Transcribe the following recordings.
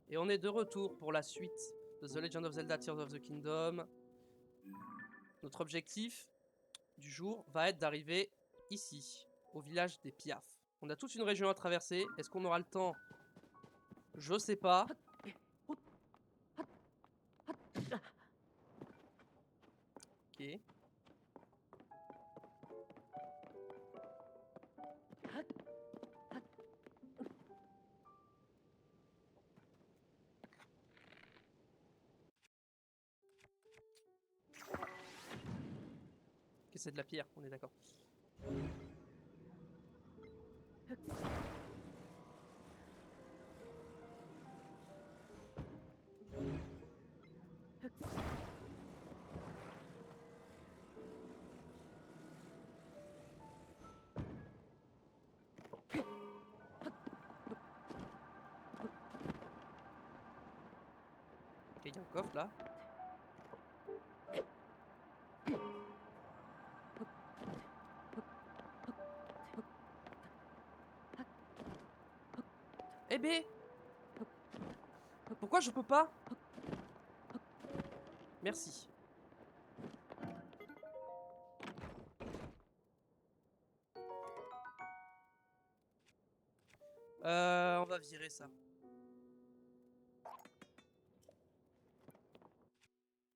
Et on est de retour pour la suite de The Legend of Zelda Tears of the Kingdom. Notre objectif du jour va être d'arriver ici, au village des Piaf. On a toute une région à traverser. Est-ce qu'on aura le temps? Je sais pas. Ok. Ok, c'est de la pierre, on est d'accord. Ok, il y a un coffre là. Eh bé! Pourquoi je peux pas? Merci. On va virer ça.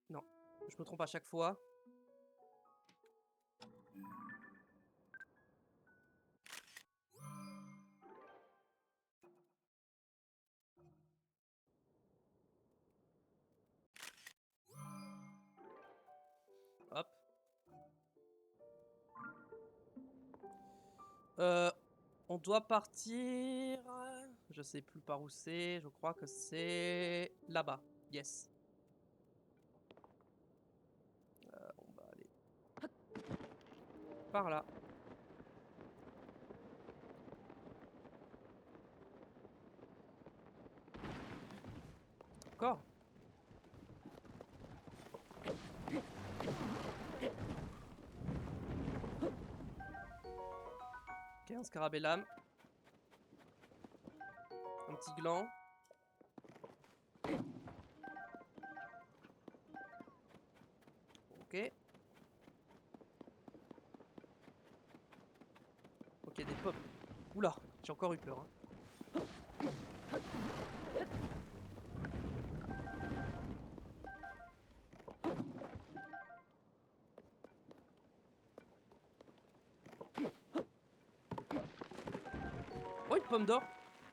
Non, je me trompe à chaque fois. Hop. On doit partir... Je sais plus par où c'est. Je crois que c'est... là-bas. Yes. On va aller... par là. Encore. Ok, un scarabée-lame. Un petit gland. Ok. Ok, des pommes. Oula, j'ai encore eu peur. Hein. Oh, une pomme d'or.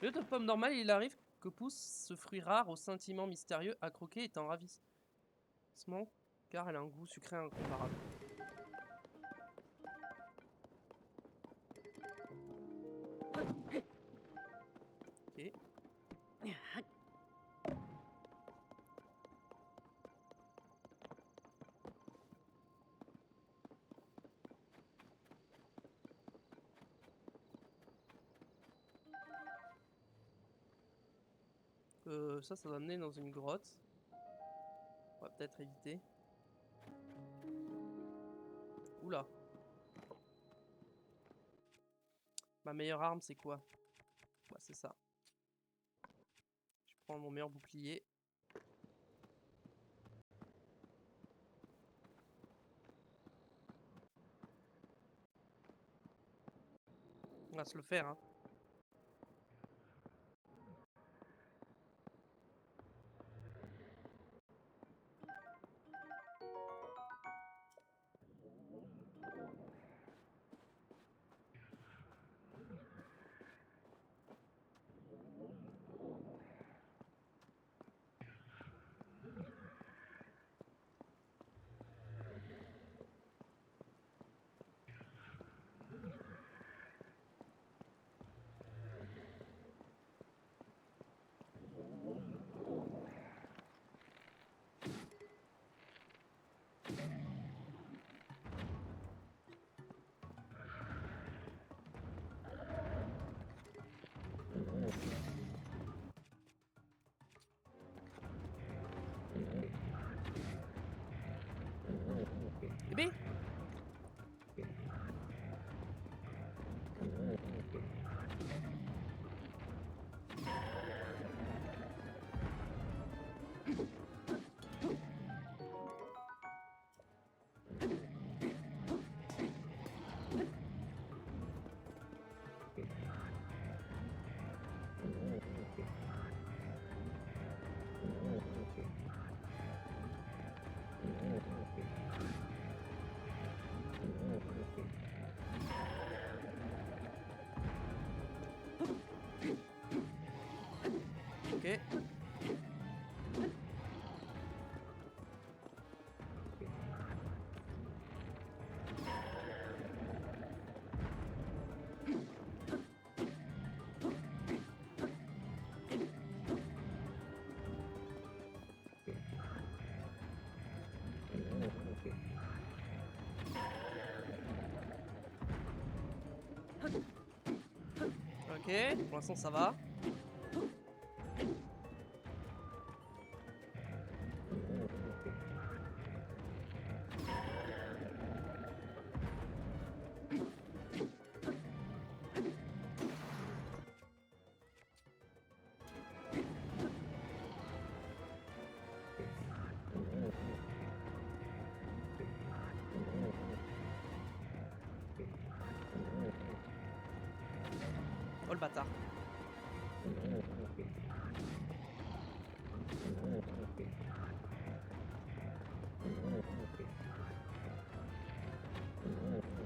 Au lieu de pomme normale, il arrive que pousse ce fruit rare au sentiment mystérieux à croquer est un ravissement car elle a un goût sucré incomparable. Ok. Ça doit amener dans une grotte. On va peut-être éviter. Oula. Ma meilleure arme, c'est quoi? Bah, c'est ça. Je prends mon meilleur bouclier. On va se le faire, hein. Ok. Ok, pour l'instant ça va. Oh le bâtard.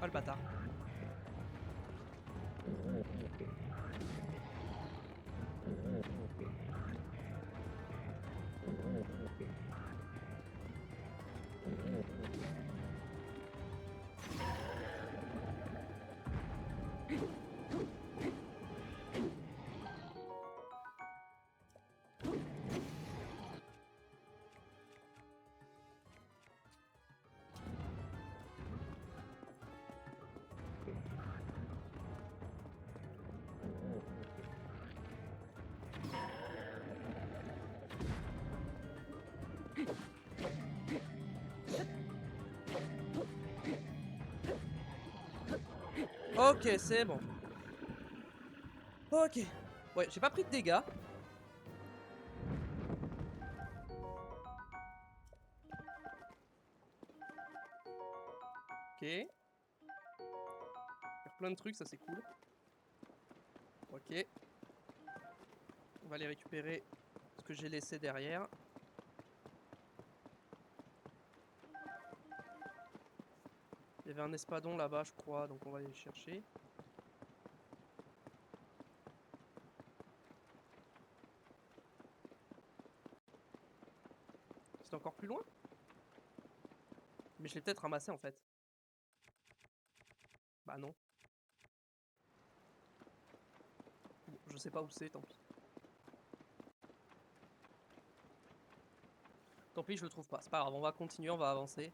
Oh le bâtard. Ok, c'est bon. Ok. Ouais, j'ai pas pris de dégâts. Ok. Faire plein de trucs, ça c'est cool. Ok. On va aller récupérer ce que j'ai laissé derrière. Il y avait un espadon là-bas, je crois, donc on va aller le chercher. C'est encore plus loin? Mais je l'ai peut-être ramassé en fait. Bah non. Bon, je sais pas où c'est, tant pis. Tant pis, je le trouve pas. C'est pas grave, on va continuer, on va avancer.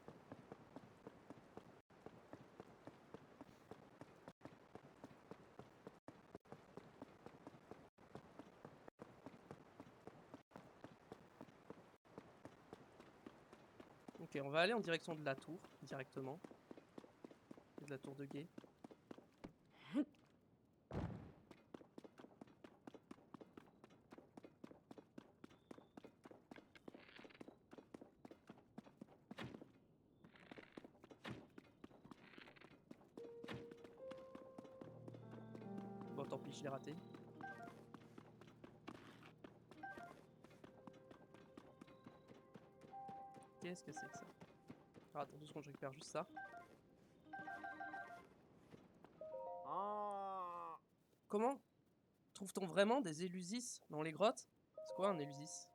Ok, on va aller en direction de la tour, directement. De la tour de guet. Bon, tant pis, je l'ai raté. Qu'est-ce que c'est que ça? Ah, attends 2 secondes, je récupère juste ça. Comment trouve-t-on vraiment des élusis dans les grottes? C'est quoi un élusis?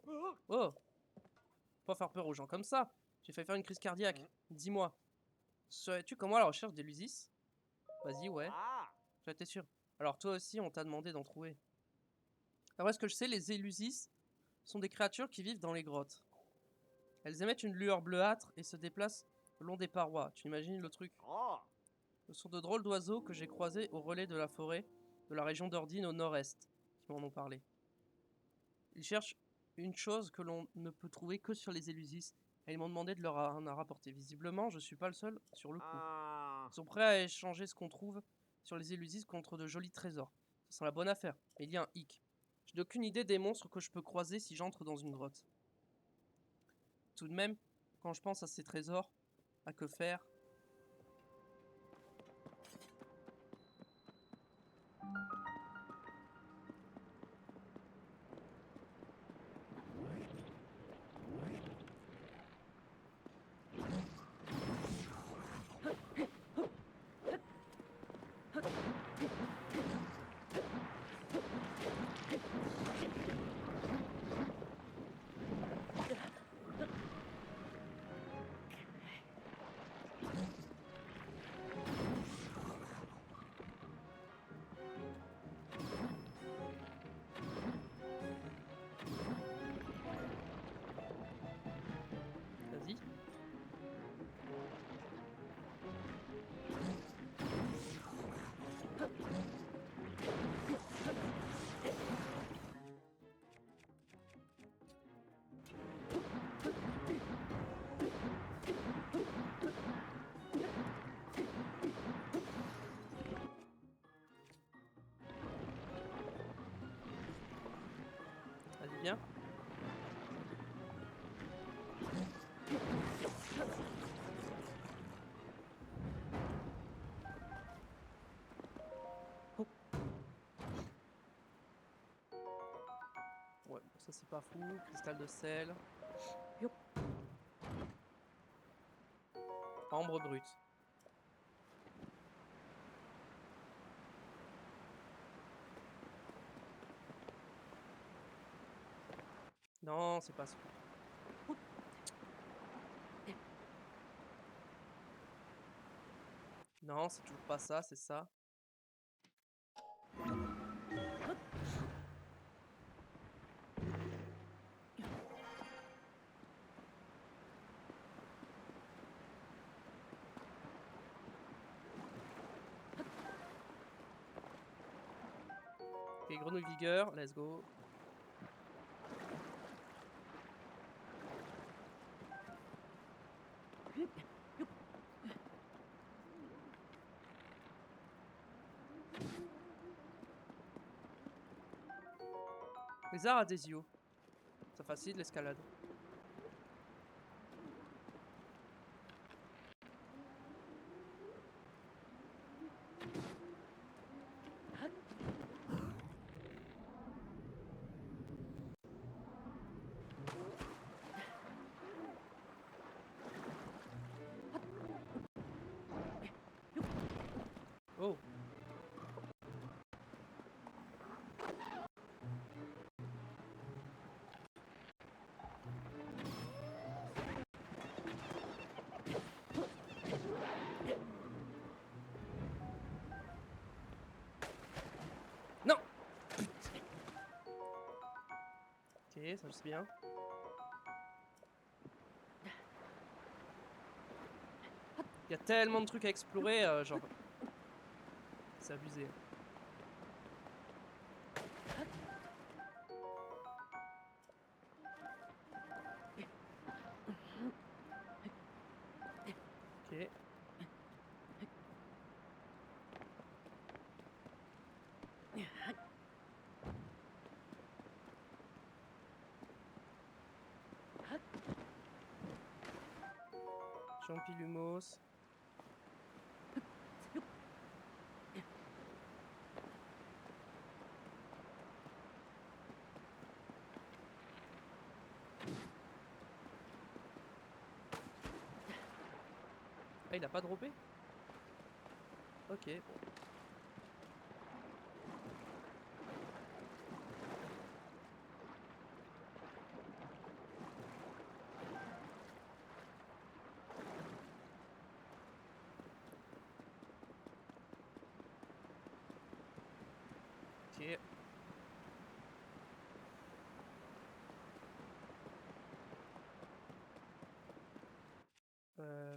Oh! Faut pas faire peur aux gens comme ça. J'ai failli faire une crise cardiaque. Dis-moi, serais-tu comme moi à la recherche d'élusis? Vas-y, ouais. J'en étais sûr. Alors toi aussi, on t'a demandé d'en trouver. D'après ce que je sais, les élusis sont des créatures qui vivent dans les grottes. Elles émettent une lueur bleuâtre et se déplacent le long des parois. Tu imagines le truc? Ce sont de drôles d'oiseaux que j'ai croisés au relais de la forêt de la région d'Ordine au nord-est, qui m'en ont parlé. Ils cherchent une chose que l'on ne peut trouver que sur les élusis, et ils m'ont demandé de leur en rapporter. Visiblement, je suis pas le seul sur le coup. Ils sont prêts à échanger ce qu'on trouve sur les élusis contre de jolis trésors. Ça sent la bonne affaire, mais il y a un hic. Je n'ai aucune idée des monstres que je peux croiser si j'entre dans une grotte. Tout de même, quand je pense à ces trésors, à que faire? bien. Ouais, bon, ça c'est pas fou. Cristal de sel. Ambre brute. Non, c'est pas ça. Non, c'est toujours pas ça, c'est ça. Ok, grenouille vigueur, let's go. Les arts adhésio. Ça facilite l'escalade. Oh. Non. Ok, ça c'est bien. Il y a tellement de trucs à explorer, genre... C'est abusé. Ok. Champilumos. Ah, il a pas droppé? Ok, bon. Ok. Euh...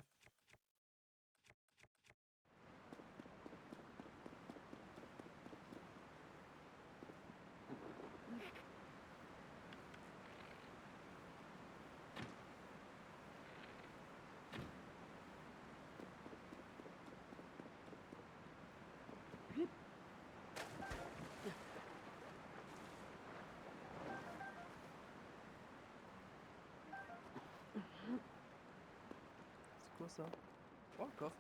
C'est quoi ça? Oh, un coffre.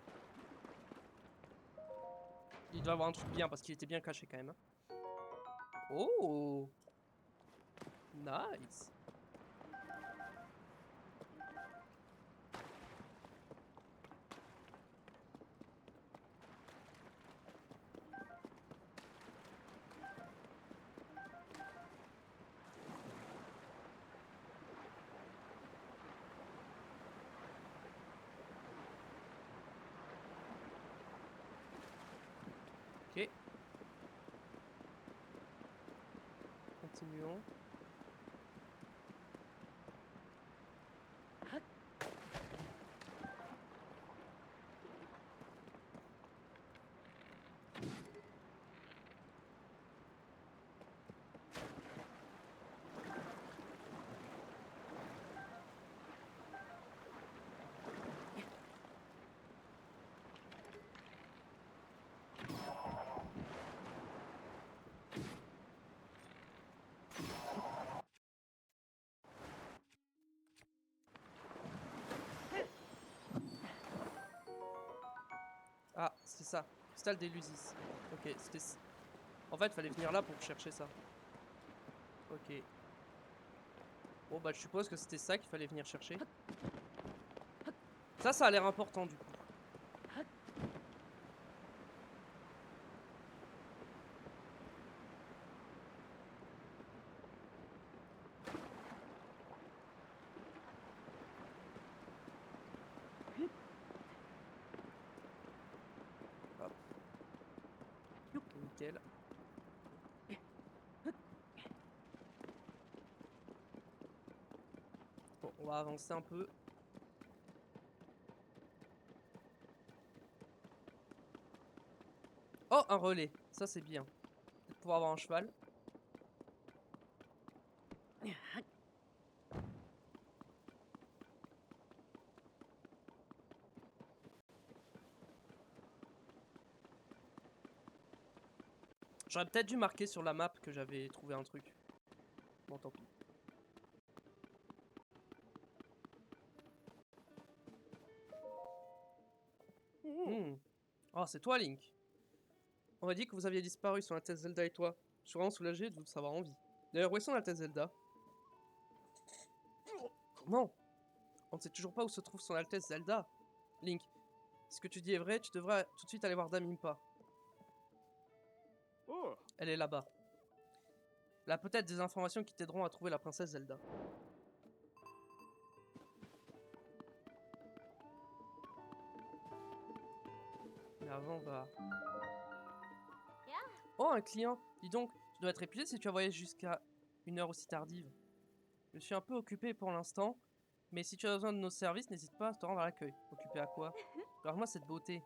Il doit avoir un truc bien parce qu'il était bien caché quand même. Hein. Oh! Nice! Ok. Continuons. Ah, c'est ça. Cristal d'Elusis. Ok, c'était... En fait, fallait venir là pour chercher ça. Ok. Bon, bah, je suppose que c'était ça qu'il fallait venir chercher. Ça a l'air important, du coup. Hop. Nickel. Bon, on va avancer un peu. Oh, un relais. Ça, c'est bien. Peut-être pouvoir avoir un cheval. J'aurais peut-être dû marquer sur la map que j'avais trouvé un truc. Bon, tant pis. Oh, c'est toi, Link. On m'a dit que vous aviez disparu sur la tête Zelda et toi. Je suis vraiment soulagé de vous savoir en vie. D'ailleurs, où est son Altesse Zelda? Comment? On ne sait toujours pas où se trouve son Altesse Zelda. Link, si ce que tu dis est vrai, tu devrais tout de suite aller voir Dame Impa. Elle est là-bas. Elle a peut-être des informations qui t'aideront à trouver la princesse Zelda. Mais avant, on va... Oh, un client! Dis donc, tu dois être épuisé si tu as voyagé jusqu'à une heure aussi tardive. Je suis un peu occupé pour l'instant, mais si tu as besoin de nos services, n'hésite pas à te rendre à l'accueil. Occupé à quoi? Alors moi, cette beauté.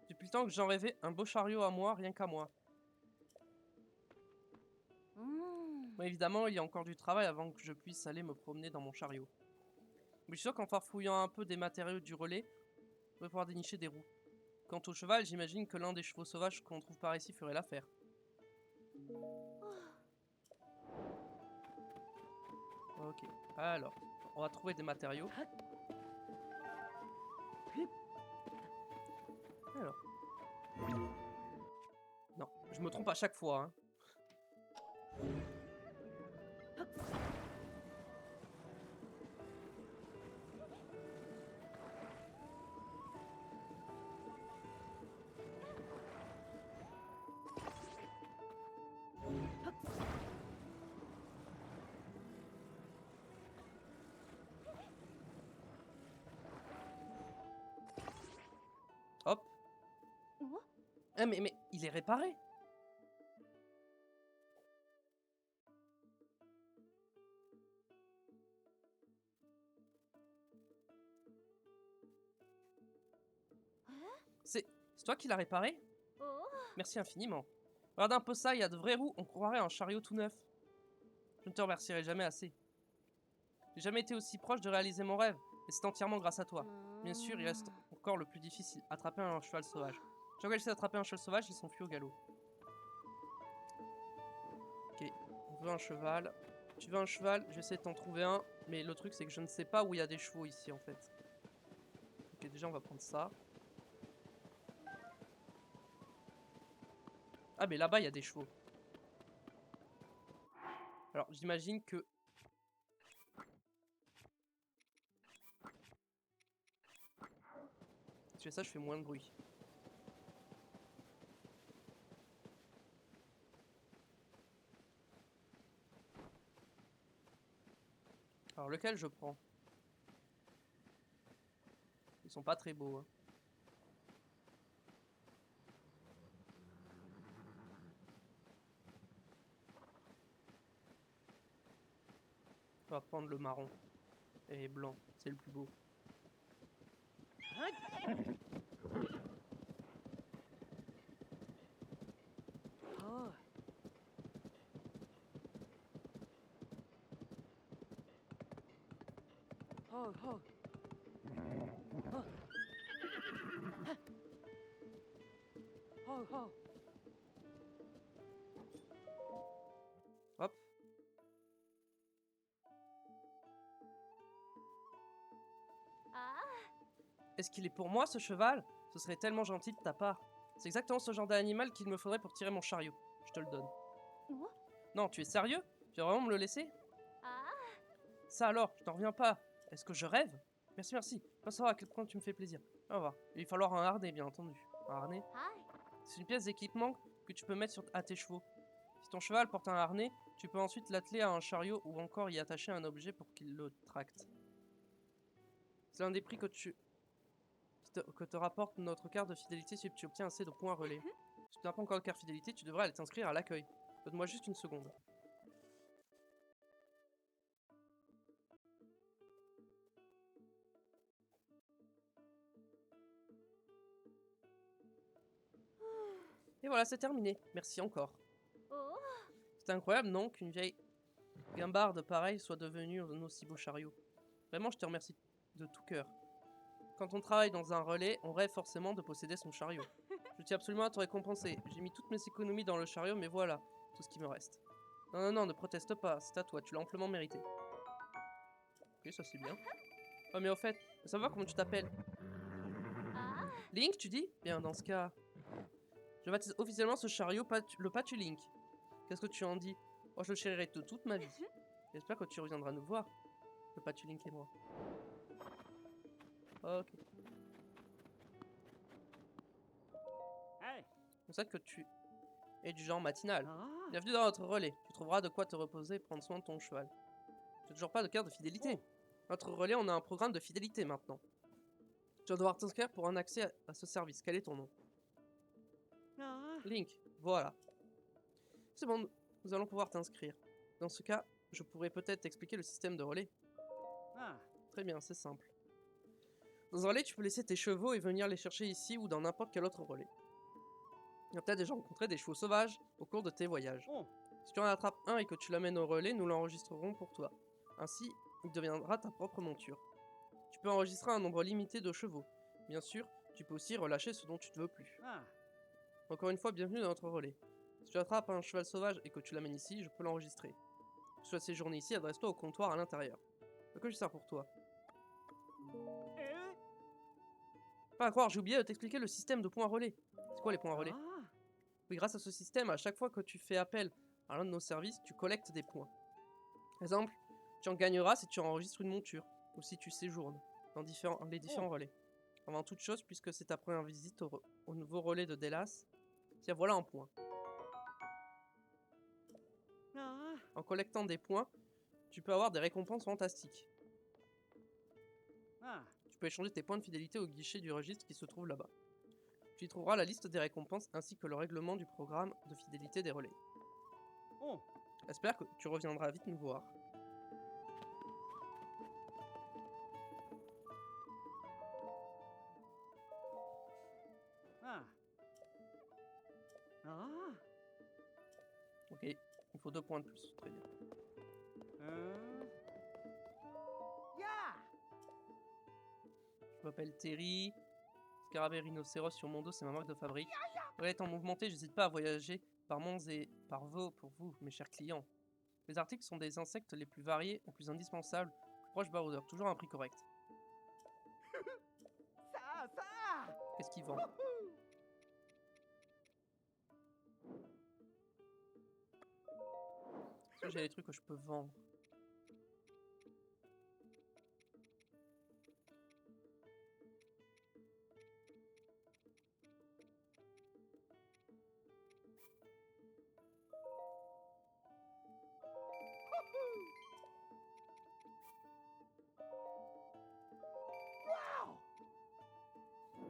Depuis le temps que j'en rêvais, un beau chariot à moi, rien qu'à moi. Bon, évidemment, il y a encore du travail avant que je puisse aller me promener dans mon chariot. Mais je suis sûr qu'en farfouillant un peu des matériaux du relais, on va pouvoir dénicher des roues. Quant au cheval, j'imagine que l'un des chevaux sauvages qu'on trouve par ici ferait l'affaire. Ok, alors, on va trouver des matériaux. Alors. Non, je me trompe à chaque fois, hein. Hop. Ah, mais il est réparé. C'est toi qui l'as réparé? Merci infiniment. Regarde un peu ça, il y a de vraies roues, on croirait un chariot tout neuf. Je ne te remercierai jamais assez. J'ai jamais été aussi proche de réaliser mon rêve, et c'est entièrement grâce à toi. Bien sûr, il reste encore le plus difficile, attraper un cheval sauvage. Chaque fois que j'essaie d'attraper un cheval sauvage, ils s'enfuient au galop. Ok, on veut un cheval. Tu veux un cheval? J'essaie de t'en trouver un, mais le truc c'est que je ne sais pas où il y a des chevaux ici en fait. Ok, déjà on va prendre ça. Ah mais là-bas il y a des chevaux. Alors j'imagine que... Si je fais ça, je fais moins de bruit. Alors lequel je prends? Ils sont pas très beaux, hein. On va prendre le marron. Et blanc, c'est le plus beau. Hop. Est-ce qu'il est pour moi, ce cheval? Ce serait tellement gentil de ta part. C'est exactement ce genre d'animal qu'il me faudrait pour tirer mon chariot. Je te le donne. Non, tu es sérieux? Tu vas vraiment me le laisser? Ça alors, je t'en reviens pas. Est-ce que je rêve? Merci, merci. Pas savoir à quel point tu me fais plaisir. Au revoir. Il va falloir un harnais, bien entendu. Un harnais? C'est une pièce d'équipement que tu peux mettre à tes chevaux. Si ton cheval porte un harnais, tu peux ensuite l'atteler à un chariot ou encore y attacher un objet pour qu'il le tracte. C'est l'un des prix que te rapporte notre carte de fidélité si tu obtiens assez de points relais. Si tu n'as pas encore de carte fidélité, tu devrais aller t'inscrire à l'accueil. Donne-moi juste une seconde. Et voilà, c'est terminé. Merci encore. C'est incroyable, non, qu'une vieille guimbarde pareille soit devenue un aussi beau chariot. Vraiment, je te remercie de tout cœur. Quand on travaille dans un relais, on rêve forcément de posséder son chariot. Je tiens absolument à te récompenser. J'ai mis toutes mes économies dans le chariot, mais voilà, tout ce qui me reste. Non, non, non, ne proteste pas, c'est à toi, tu l'as amplement mérité. Ok, ça c'est bien. Oh, mais au fait, ça va comment tu t'appelles? Link, tu dis? Bien, dans ce cas... Je baptise officiellement ce chariot le Patulink. Qu'est-ce que tu en dis? Oh, je le chérirai toute ma vie. J'espère que tu reviendras nous voir, le Patulink et moi. Ok. C'est ça que tu es du genre matinal. Bienvenue dans notre relais. Tu trouveras de quoi te reposer et prendre soin de ton cheval. Tu n'as toujours pas de carte de fidélité. Notre relais, on a un programme de fidélité maintenant. Tu vas devoir t'inscrire pour un accès à ce service. Quel est ton nom? Link. Voilà. C'est bon, nous allons pouvoir t'inscrire. Dans ce cas, je pourrais peut-être t'expliquer le système de relais. Très bien, c'est simple. Dans un relais, tu peux laisser tes chevaux et venir les chercher ici ou dans n'importe quel autre relais. Tu as peut-être déjà rencontré des chevaux sauvages au cours de tes voyages. Si tu en attrapes un et que tu l'amènes au relais, nous l'enregistrerons pour toi. Ainsi, il deviendra ta propre monture. Tu peux enregistrer un nombre limité de chevaux. Bien sûr, tu peux aussi relâcher ce dont tu ne veux plus. Encore une fois, bienvenue dans notre relais. Si tu attrapes un cheval sauvage et que tu l'amènes ici, je peux l'enregistrer. Si tu souhaites séjourner ici, adresse-toi au comptoir à l'intérieur. De quoi je sers pour toi? Pas à croire, j'ai oublié de t'expliquer le système de points relais. C'est quoi les points relais? Oui, grâce à ce système, à chaque fois que tu fais appel à l'un de nos services, tu collectes des points. Par exemple, tu en gagneras si tu enregistres une monture, ou si tu séjournes dans les différents relais. Avant toute chose, puisque c'est ta première visite au nouveau relais de Delas, tiens, voilà un point. En collectant des points, tu peux avoir des récompenses fantastiques. Tu peux échanger tes points de fidélité au guichet du registre qui se trouve là-bas. Tu y trouveras la liste des récompenses ainsi que le règlement du programme de fidélité des relais. J'espère que tu reviendras vite nous voir. Ok, il faut 2 points de plus, très bien. Je m'appelle Terry. Scarabée rhinocéros sur mon dos, c'est ma marque de fabrique. Ouais, étant mouvementé, j'hésite pas à voyager par monts et par veaux pour vous, mes chers clients. Les articles sont des insectes les plus variés, les plus indispensables, plus proches baroudeurs, toujours à un prix correct. Qu'est-ce qu'ils vendent? Est-ce que j'ai des trucs que je peux vendre?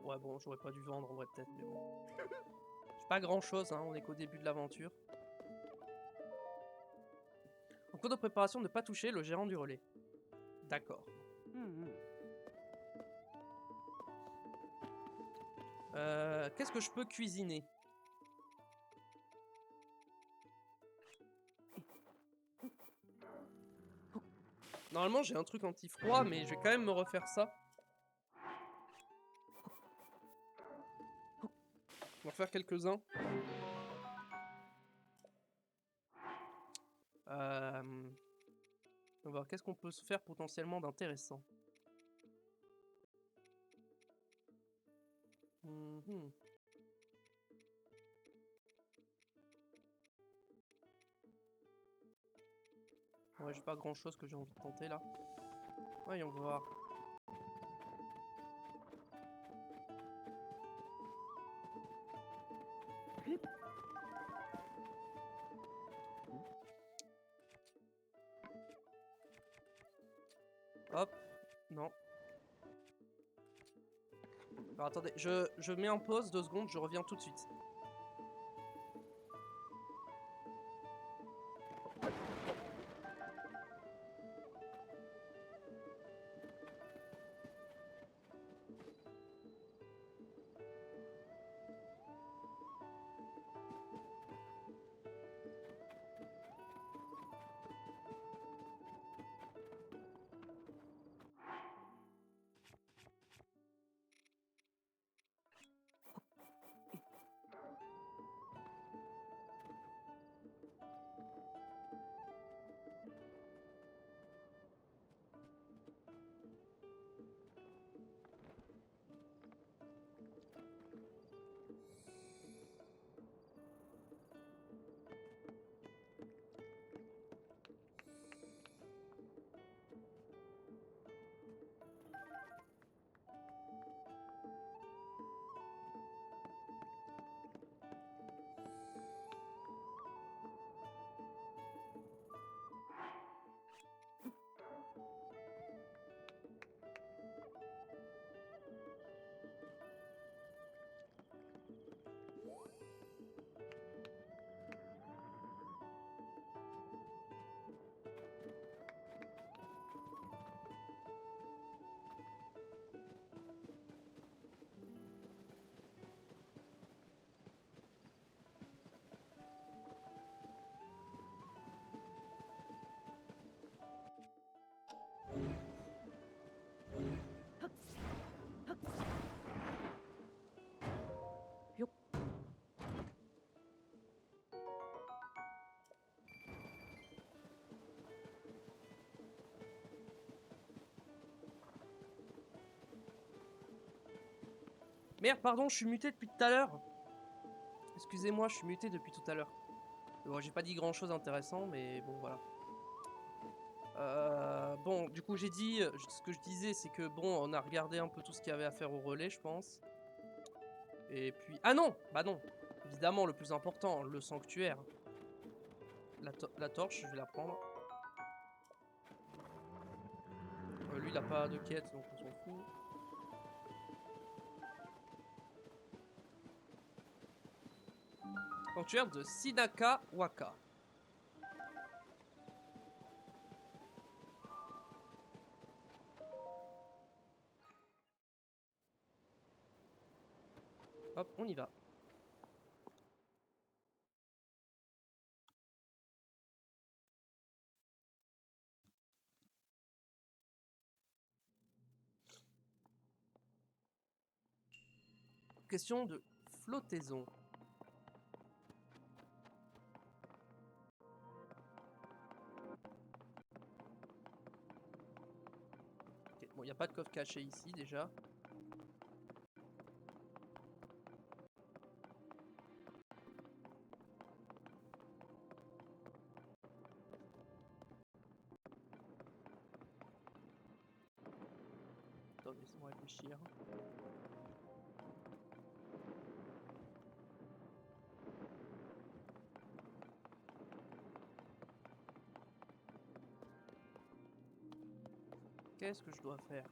Ouais, bon, j'aurais pas dû vendre en vrai, peut-être, mais bon. C'est pas grand chose, hein, on est qu'au début de l'aventure. En cours de préparation, ne pas toucher le gérant du relais. D'accord. Qu'est-ce que je peux cuisiner? Normalement, j'ai un truc anti-froid, mais je vais quand même me refaire ça. On va en faire quelques-uns. On va voir qu'est-ce qu'on peut se faire potentiellement d'intéressant. Mhm. Ouais, j'ai pas grand chose que j'ai envie de tenter là. Voyons voir. Hop, non. Alors attendez, je mets en pause 2 secondes, je reviens tout de suite. Merde, pardon, je suis muté depuis tout à l'heure. Excusez-moi, je suis muté depuis tout à l'heure. Bon, j'ai pas dit grand chose d'intéressant, mais bon, voilà. Bon, du coup, j'ai dit, ce que je disais, c'est que bon, on a regardé un peu tout ce qu'il y avait à faire au relais, je pense. Et puis... Ah non! Bah non! Évidemment, le plus important, le sanctuaire. La torche, je vais la prendre. Lui, il a pas de quête, donc on s'en fout. Sanctuaire de Sinaka Waka. Hop, on y va. Question de flottaison. Okay. Bon, il n'y a pas de coffre caché ici déjà. Attends, laisse-moi réfléchir. Qu'est-ce que je dois faire?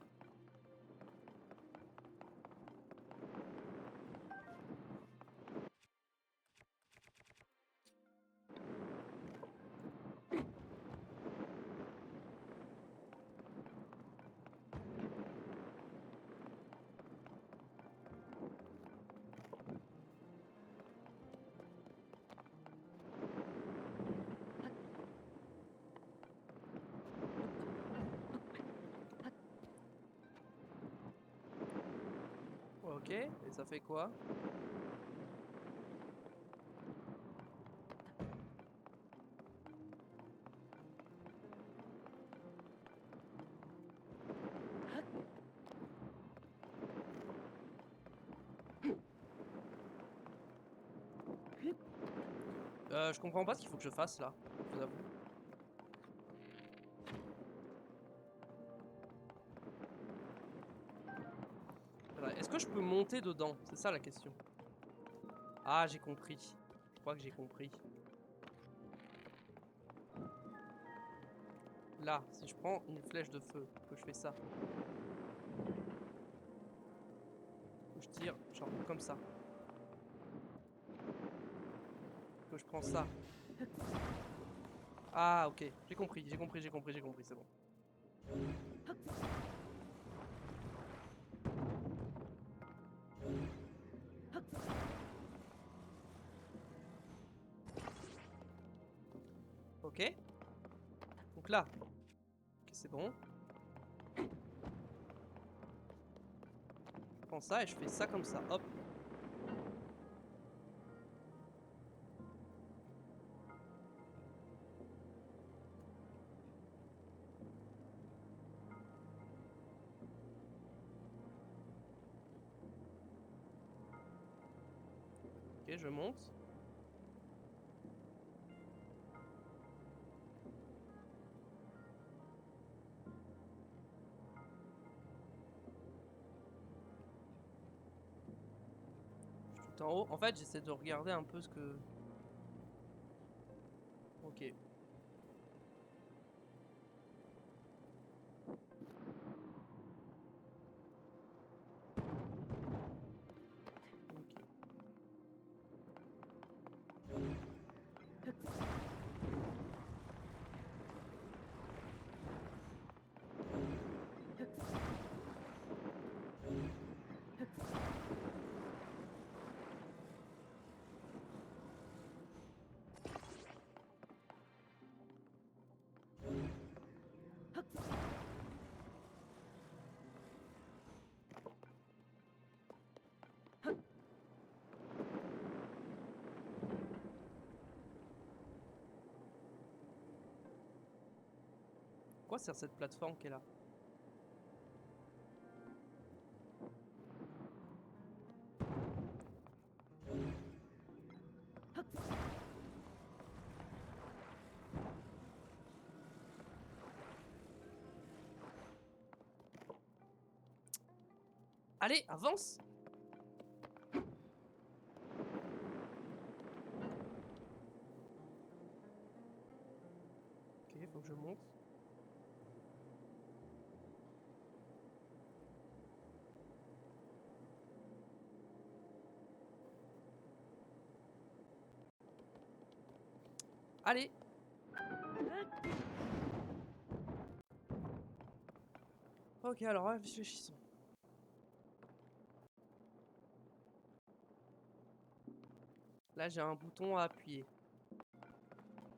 Ok, et ça fait quoi? Je comprends pas ce qu'il faut que je fasse là, je vous avoue. Est-ce que je peux monter dedans? C'est ça la question. Ah, j'ai compris. Je crois que j'ai compris. Là, si je prends une flèche de feu, que je fais ça. Que je tire, genre comme ça. Que je prends ça. Ah, ok. J'ai compris, c'est bon. Ok. Donc là. Ok, c'est bon. Je prends ça et je fais ça comme ça. Hop. Ok, je monte. Je suis tout en haut. En fait, j'essaie de regarder un peu ce que... Ok. Ok. Quoi sert cette plateforme qui est là? Allez, avance! Ok, faut que je monte. Allez! Ok, alors réfléchissons. Là, j'ai un bouton à appuyer.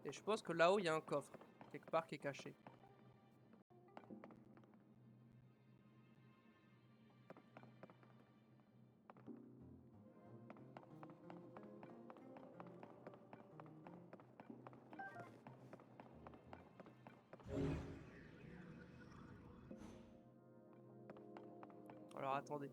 Et je pense que là-haut, il y a un coffre. Quelque part qui est caché. Alors, attendez.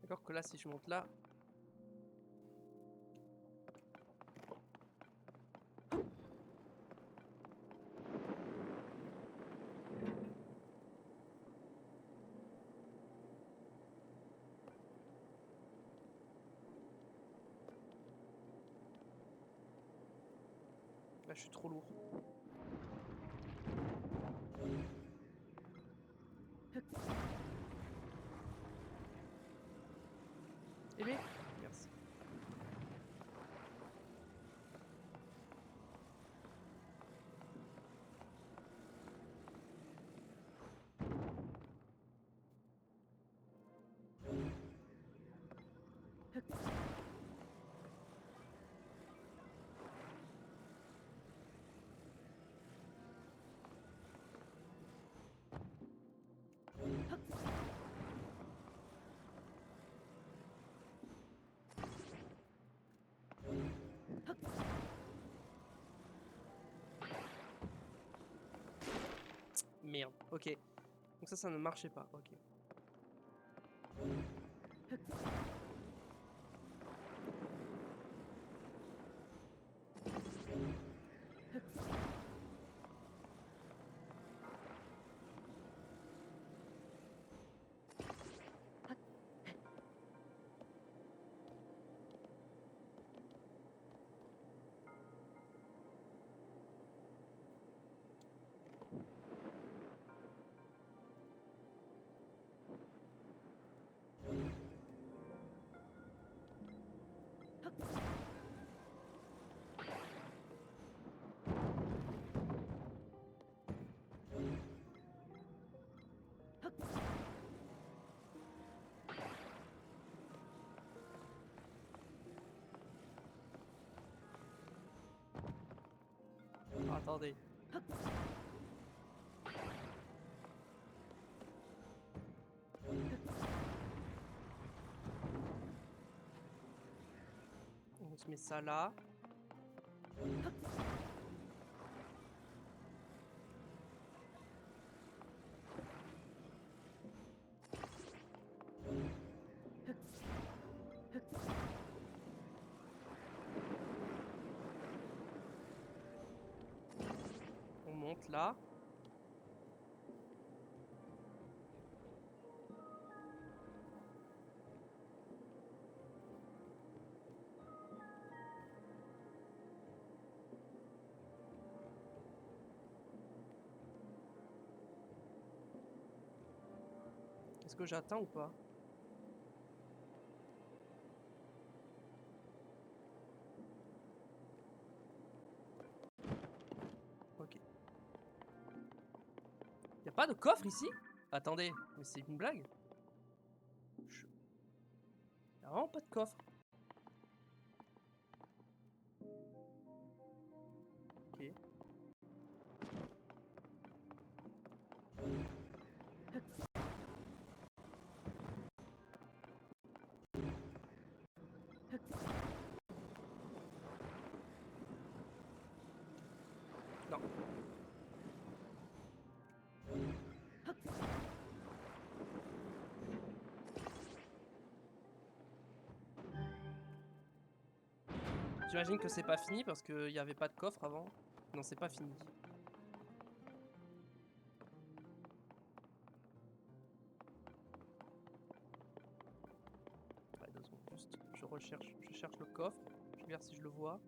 D'accord que là, si je monte là... Là, je suis trop lourd. Eh bien, merci. Merde, ok. Donc ça ne marchait pas, ok. Ah, attendez. On se met ça là. On monte là. Est-ce que j'atteins ou pas? Ok. Y a pas de coffre ici? Attendez, mais c'est une blague? Y a vraiment pas de coffre. Ok. Non. J'imagine que c'est pas fini parce qu'il y avait pas de coffre avant. Non, c'est pas fini. Ouais, 2 secondes, juste, je cherche le coffre. Je regarde si je le vois.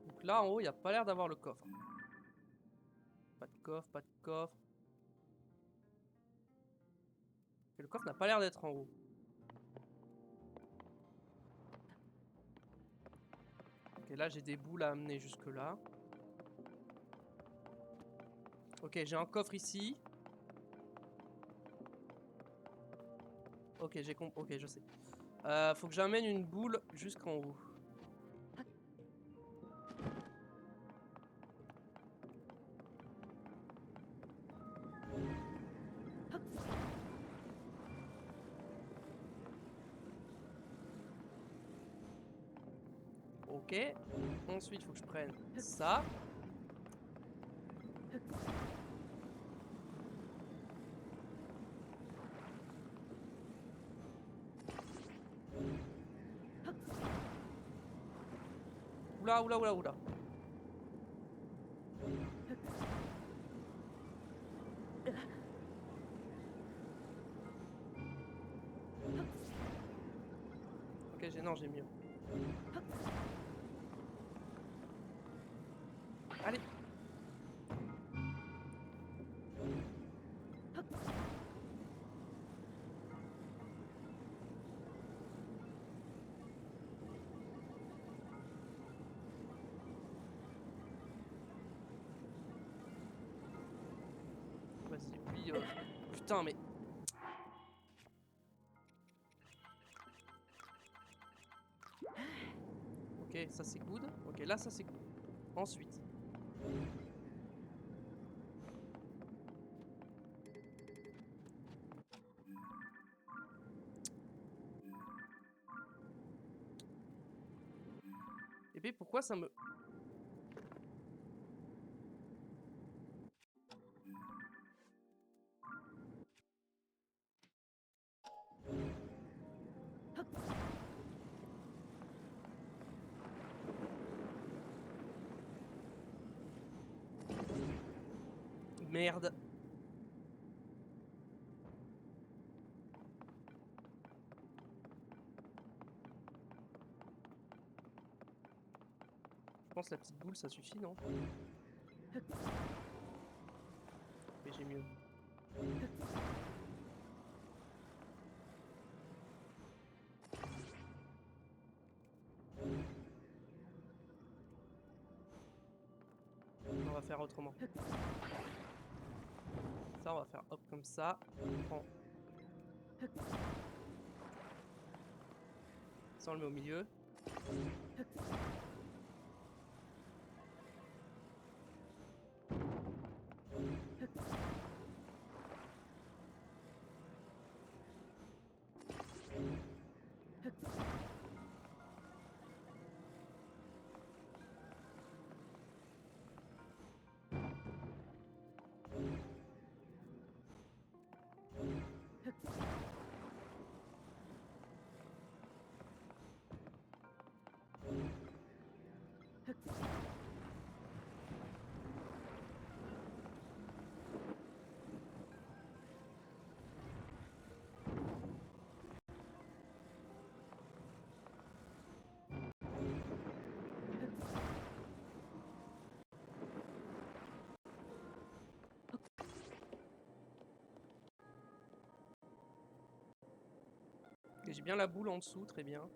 Donc là, en haut, il n'y a pas l'air d'avoir le coffre. Pas de coffre, pas de coffre. Et le coffre n'a pas l'air d'être en haut. Ok, là, j'ai des boules à amener jusque là. Ok, j'ai un coffre ici. Ok, j'ai compris. Ok, je sais. Faut que j'amène une boule jusqu'en haut. Ok. Ensuite, faut que je prenne ça. Oula, oula, oula, oula. Ok, non, j'ai mieux. Allez. Vas-y, oublie. Putain, mais. Ok, ça c'est good. Ok, là ça c'est good. Ensuite. Et puis pourquoi ça me... Merde. Je pense que la petite boule ça suffit, non? Mais j'ai mieux. On va faire autrement. Ça on va faire hop comme ça. On prend... Ça on le met au milieu. Et j'ai bien la boule en dessous, très bien.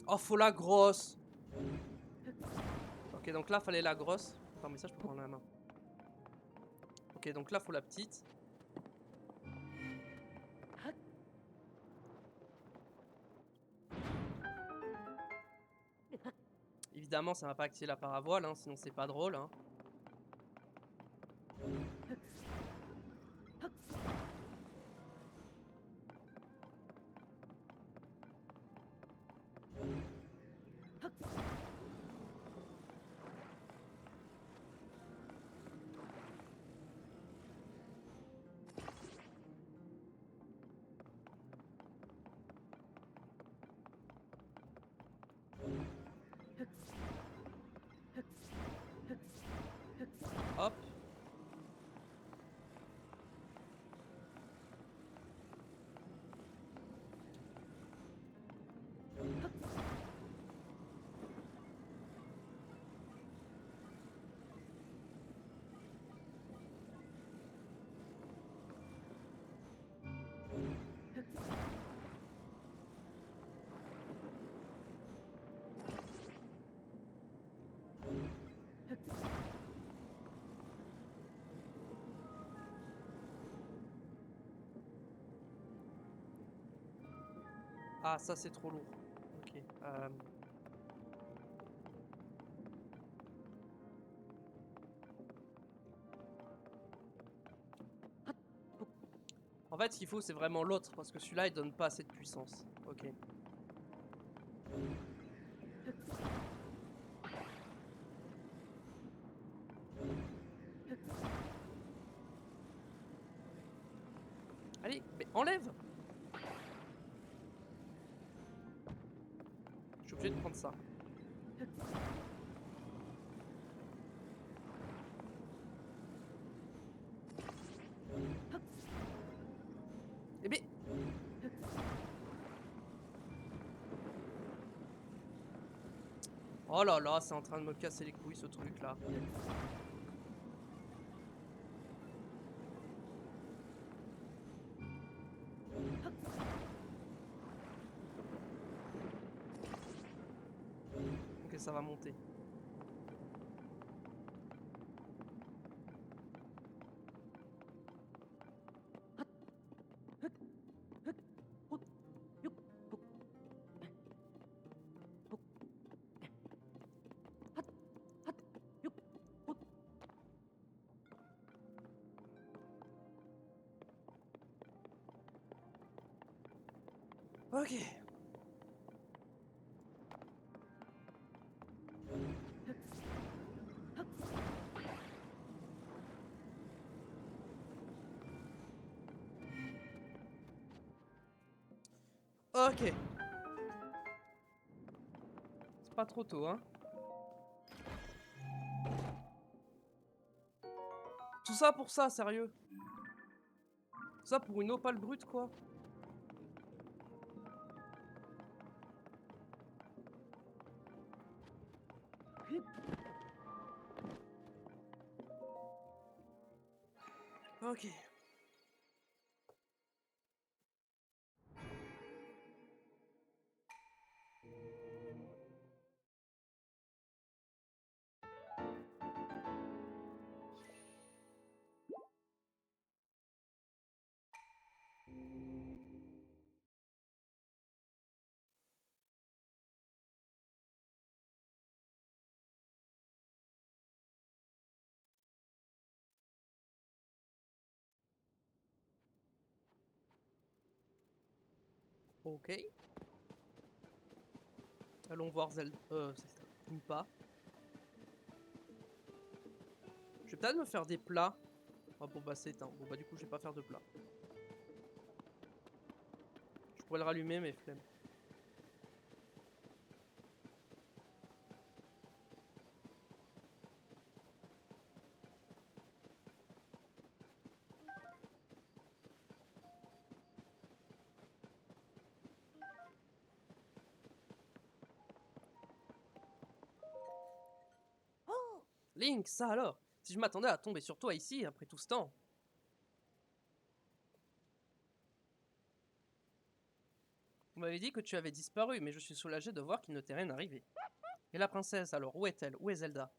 Oh, faut la grosse. Ok, donc là, fallait la grosse. Attends, mais ça, je peux prendre la main. Ok, donc là, faut la petite. Évidemment, ça va pas activer la paravoile, hein, sinon c'est pas drôle. Hein. Hop. Ah, ça c'est trop lourd. Ok. En fait, ce qu'il faut, c'est vraiment l'autre, parce que celui-là, il donne pas assez de puissance. Ok. Allez, mais enlève! Je suis obligé de prendre ça. Eh mais... Oh là là, c'est en train de me casser les couilles ce truc là. Ok, ça va monter. Ok. Ok. C'est pas trop tôt, hein. Tout ça pour ça, sérieux. Tout ça pour une opale brute, quoi. Ok. Ok. Allons voir Zelda. Pas. Je vais peut-être me faire des plats. Ah bon bah c'est éteint. Bon bah du coup je vais pas faire de plat. Je pourrais le rallumer mais flemme. Link, ça alors. Si je m'attendais à tomber sur toi ici après tout ce temps. Vous m'avez dit que tu avais disparu, mais je suis soulagé de voir qu'il ne t'est rien arrivé. Et la princesse alors, où est-elle? Où est Zelda?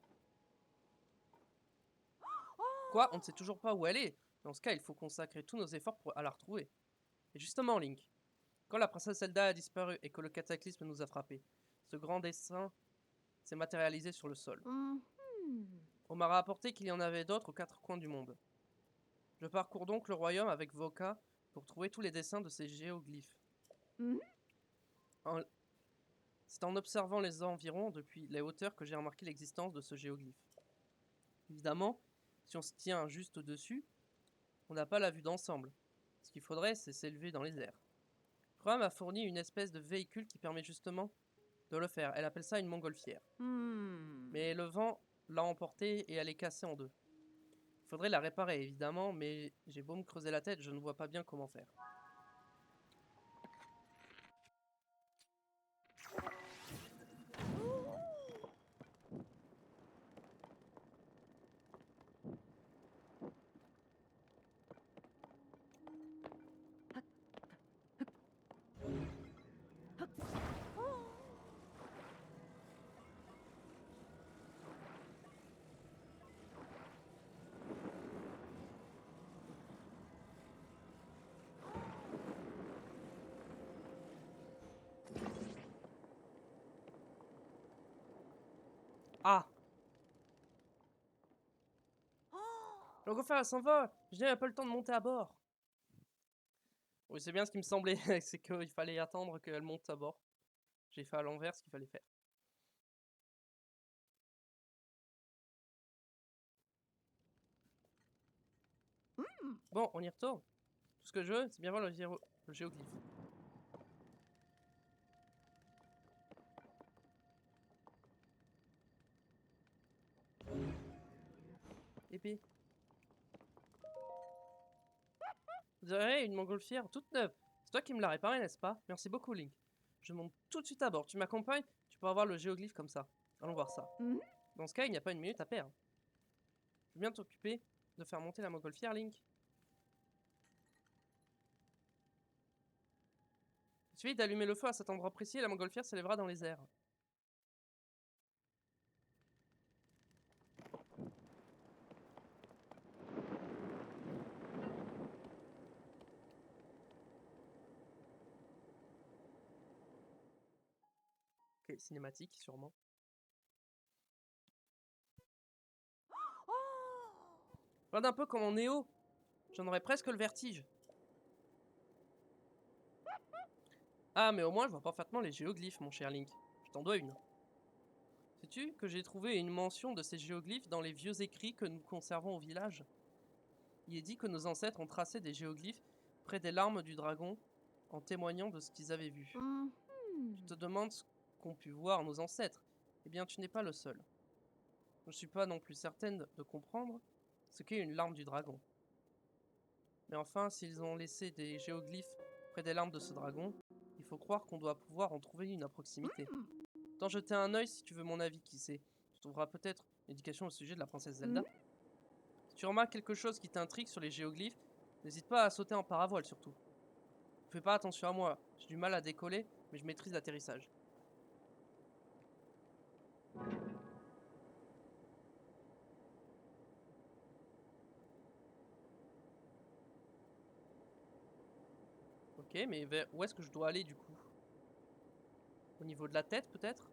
Quoi? On ne sait toujours pas où elle est. Dans ce cas, il faut consacrer tous nos efforts à la retrouver. Et justement, Link, quand la princesse Zelda a disparu et que le cataclysme nous a frappés, ce grand dessin s'est matérialisé sur le sol. On m'a rapporté qu'il y en avait d'autres aux quatre coins du monde. Je parcours donc le royaume avec Voka pour trouver tous les dessins de ces géoglyphes. En- C'est en observant les environs depuis les hauteurs que j'ai remarqué l'existence de ce géoglyphe. Évidemment, si on se tient juste au-dessus, on n'a pas la vue d'ensemble. Ce qu'il faudrait, c'est s'élever dans les airs. Chrome a fourni une espèce de véhicule qui permet justement de le faire. Elle appelle ça une montgolfière. Mais le vent l'a emportée et elle est cassée en deux. Il faudrait la réparer évidemment, mais j'ai beau me creuser la tête, je ne vois pas bien comment faire. Ah! Le montgolfière elle s'en va! Je n'ai pas le temps de monter à bord! Oui, c'est bien ce qui me semblait, c'est qu'il fallait attendre qu'elle monte à bord. J'ai fait à l'envers ce qu'il fallait faire. Bon, on y retourne. Tout ce que je veux, c'est bien voir le géoglyphe. Épée. Vous avez une montgolfière toute neuve. C'est toi qui me l'as réparée, n'est-ce pas? Merci beaucoup, Link. Je monte tout de suite à bord. Tu m'accompagnes? Tu pourras voir le géoglyphe comme ça. Allons voir ça. Dans ce cas, il n'y a pas une minute à perdre. Je veux bien t'occuper de faire monter la montgolfière, Link. Il suffit d'allumer le feu à cet endroit précis et la montgolfière s'élèvera dans les airs. Ok, cinématique, sûrement. Regarde un peu comme en Néo. J'en aurais presque le vertige. Ah, mais au moins, je vois parfaitement les géoglyphes, mon cher Link. Je t'en dois une. Sais-tu que j'ai trouvé une mention de ces géoglyphes dans les vieux écrits que nous conservons au village? Il est dit que nos ancêtres ont tracé des géoglyphes près des larmes du dragon en témoignant de ce qu'ils avaient vu. Tu te demandes ce qu'ont pu voir nos ancêtres. Eh bien, tu n'es pas le seul. Je ne suis pas non plus certaine de comprendre ce qu'est une larme du dragon. Mais enfin, s'ils ont laissé des géoglyphes près des larmes de ce dragon, il faut croire qu'on doit pouvoir en trouver une à proximité. T'en jeter un œil si tu veux mon avis, qui sait. Tu trouveras peut-être une indication au sujet de la princesse Zelda. Si tu remarques quelque chose qui t'intrigue sur les géoglyphes, n'hésite pas à sauter en paravoile surtout. Fais pas attention à moi, j'ai du mal à décoller, mais je maîtrise l'atterrissage. Ok, mais où est-ce que je dois aller du coup? Au niveau de la tête peut-être?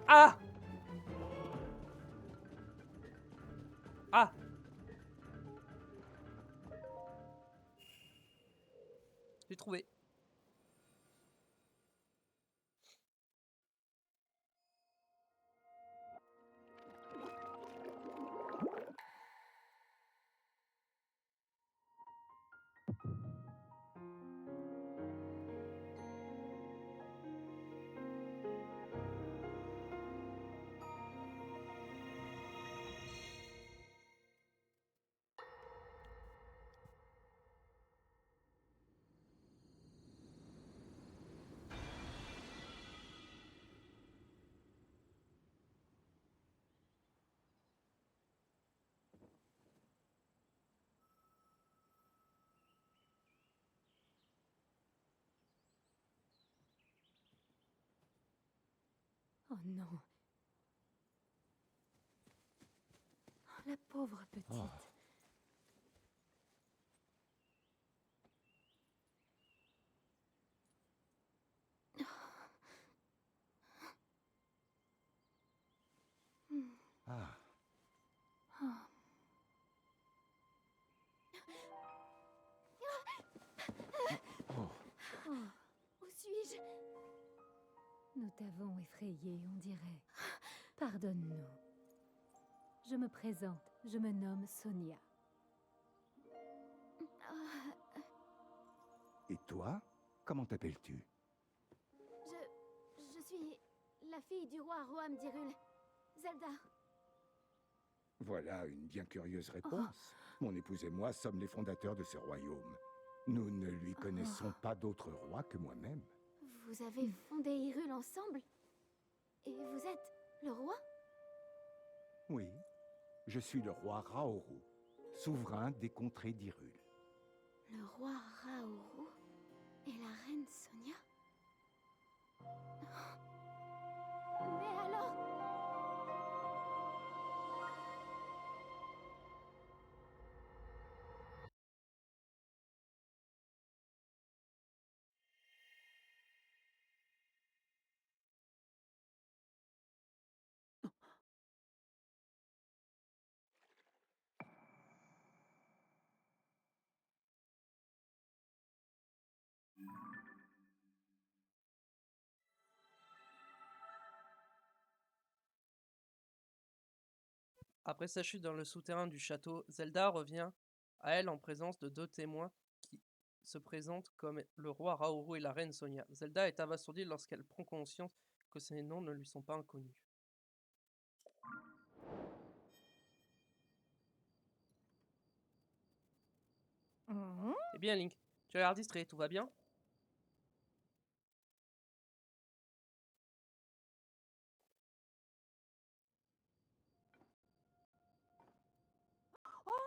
Ah! Ah! J'ai trouvé. Oh non. Oh, la pauvre petite. Ah, oh, Oh, où suis-je? Nous t'avons effrayé, on dirait. Pardonne-nous. Je me présente, je me nomme Sonia. et toi? Comment t'appelles-tu? Je suis la fille du roi Roham d'Hyrule. Zelda. Voilà une bien curieuse réponse. Mon épouse et moi sommes les fondateurs de ce royaume. Nous ne lui connaissons pas d'autre roi que moi-même. Vous avez fondé Hyrule ensemble? Et vous êtes le roi? Oui, je suis le roi Raoru, souverain des contrées d'Hyrule. Le roi Raoru et la reine Sonia? Mais alors... Après sa chute dans le souterrain du château, Zelda revient à elle en présence de deux témoins qui se présentent comme le roi Raoru et la reine Sonia. Zelda est abasourdie lorsqu'elle prend conscience que ces noms ne lui sont pas inconnus. Eh bien, Link, tu as l'air distrait, tout va bien?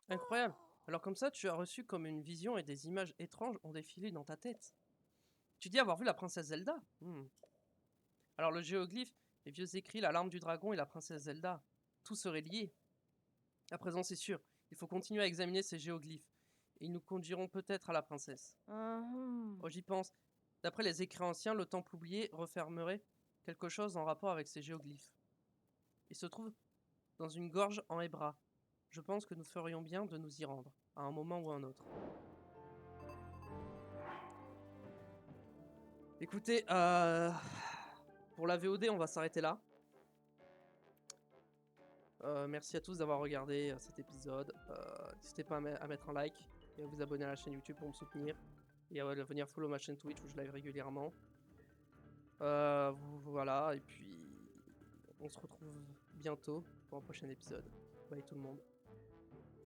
Incroyable. Alors comme ça, tu as reçu comme une vision et des images étranges ont défilé dans ta tête. Tu dis avoir vu la princesse Zelda? Alors le géoglyphe, les vieux écrits, la larme du dragon et la princesse Zelda, tout serait lié. À présent, c'est sûr, il faut continuer à examiner ces géoglyphes. Et ils nous conduiront peut-être à la princesse. Oh, j'y pense. D'après les écrits anciens, le temple oublié refermerait quelque chose en rapport avec ces géoglyphes. Il se trouve dans une gorge en Hébra. Je pense que nous ferions bien de nous y rendre, à un moment ou à un autre. Écoutez, pour la VOD, on va s'arrêter là. Merci à tous d'avoir regardé cet épisode. N'hésitez pas à mettre un like et à vous abonner à la chaîne YouTube pour me soutenir. Et à venir follow ma chaîne Twitch où je live régulièrement. Voilà, et puis on se retrouve bientôt pour un prochain épisode. Bye tout le monde.